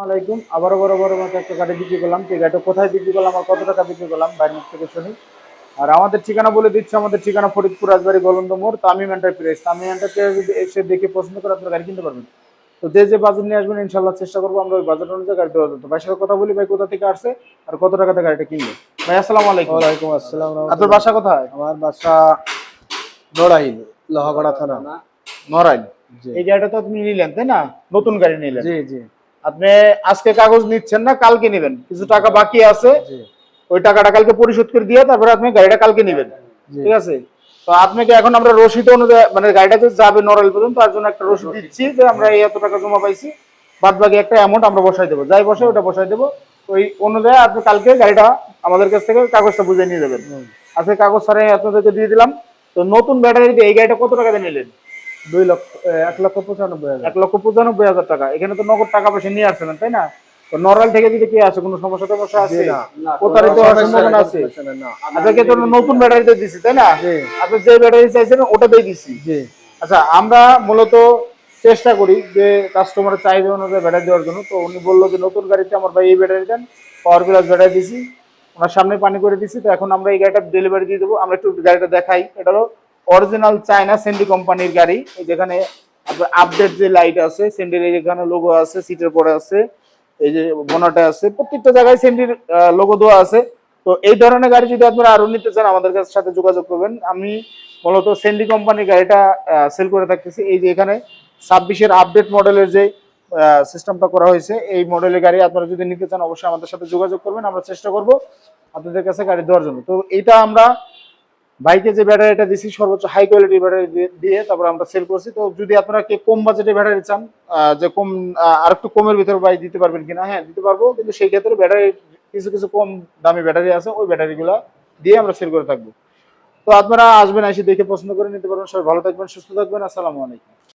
আলাইকুম। আবারও বড় মতো একটা গাড়ি বিক্রি করলাম। তো এই গাড়িটা কোথায় বিক্রি করলাম আর কত টাকা বিক্রি করলাম বাইরের মুখ থেকে শুনি। আর আমাদের ঠিকানা বলে দিচ্ছি, আমাদের ঠিকানা ফরিদপুর রাজবাড়ী গোলন্দ মোড়, তামিম এন্টারপ্রাইজ। তামিম এন্টারপ্রাইজ যদি এসে দেখে পছন্দ করে আপনার গাড়ি কিনতে পারবেন। তো যে বাজেট নিয়ে আসবেন ইনশাল্লাহ চেষ্টা করবো আমরা ওই বাজেট অনুযায়ী গাড়ি দেওয়া যেত। ভাইয়ের সাথে কথা বলি, ভাই কোথা থেকে আসছে আর কত টাকাতে গাড়িটা কিনবে। ভাই আসসালামু আলাইকুম। ওয়ালাইকুম আসসালাম আপনার রাহমাতুল্লাহ। বাসা কোথায়? আমার বাসা নড়াইল, লোহাগড়া থানা। নড়াইল। জি এই গাড়িটা তো আপনি নিলেন তাই না? নতুন গাড়ি নিলেন। জি জি আপনি আজকে কাগজ নিচ্ছেন না কালকে নেবেন? কিছু টাকা বাকি আছে, জি ওই টাকাটা কালকে পরিশোধ করে দিয়ে তারপরে আপনি গাড়িটা কালকে নেবেন। জি ঠিক আছে? তো আপনাকে এখন আমরা রসিদ অনুযায়ী মানে গাড়িটা যে যাবে নড়াইল পর্যন্ত তার জন্য একটা রসিদ দিচ্ছি যে আমরা এই এত টাকা জমা পাইছি, বাদ বাকি একটা অ্যামাউন্ট আমরা বসাই দেবো, যাই বসে ওটা বসাই দেবো। ওই অনুযায়ী আপনি কালকে গাড়িটা আমাদের কাছ থেকে কাগজটা বুঝে নিয়ে যাবেন। আজকে কাগজ ছাড়াই আপনাদেরকে দিয়ে দিলাম। তো নতুন ব্যাটারি দিয়ে এই গাড়িটা কত টাকা দিয়ে নিলেন? 2,95,000। 1,95,000 টাকা। এখানে তো নগদ টাকা পয়সা নিয়ে আসছেন তাই না? তো নড়াইল থেকে যদি কি আছে কোনো সমস্যা টমস্যা জি আছে? না, প্রতারিত হওয়ার সম্ভাবনা আছে? না। আপনাকে তো নতুন ব্যাটারিতে দিছি তাই না? জি আপনি যে ব্যাটারি চাইছেন ওটা দিয়ে দিছি। জি আচ্ছা, আমরা মূলত চেষ্টা করি যে কাস্টমারের চাহিদা অনুযায়ী ব্যাটারি দেওয়ার জন্য। তো উনি বললো যে নতুন গাড়িতে আমার ভাই এই ব্যাটারি দেন, পাওয়ার প্লাস ব্যাটারি দিছি, ওনার সামনে পানি করে দিছি। তো এখন আমরা এই গাড়িটা ডেলিভারি দিয়ে দেবো। আমরা একটু গাড়িটা দেখাই। এটা হলো অরিজিনাল চায়না সেন্ডি কোম্পানির গাড়ি। এই যেখানে আপনার আপডেট যে লাইট আছে সেন্ডির, এই যেখানে লোগো আছে, সিটের পরে আছে, এই যে বোনাটে আছে, প্রত্যেকটা জায়গায় সেন্ডির লোগো দেওয়া আছে। তো এই ধরনের গাড়ি যদি আপনারা আরো নিতে চান আমাদের সাথে যোগাযোগ করবেন। আমি মূলত সেন্ডি কোম্পানির গাড়িটা সেল করে থাকতেছি। এই যে এখানে 26-এর আপডেট মডেলের যে সিস্টেমটা করা হয়েছে, এই মডেলের গাড়ি আপনারা যদি নিতে চান অবশ্যই আমাদের সাথে যোগাযোগ করবেন। আমরা চেষ্টা করব আপনাদের কাছে গাড়ি দেওয়ার জন্য। তো এইটা আমরা বাইকে যে ব্যাটারিটা দিছি সর্বোচ্চ হাই কোয়ালিটির ব্যাটারি দিয়ে তারপর আমরা সেল করছি। তো যদি আপনারা কে কম বাজেটের ব্যাটারি চান, যে কম আর একটু কমের ভিতরে বাই দিতে পারবেন কিনা, হ্যাঁ দিতে পারবো, কিন্তু সেই ক্ষেত্রে ব্যাটারি কিছু কিছু কম দামি ব্যাটারি আছে, ওই ব্যাটারিগুলো দিয়ে আমরা সেল করে থাকবো। তো আপনারা আসবেন, এসে দেখে পছন্দ করে নিতে পারবেন। সবাই ভালো থাকবেন, সুস্থ থাকবেন। আসসালামু আলাইকুম।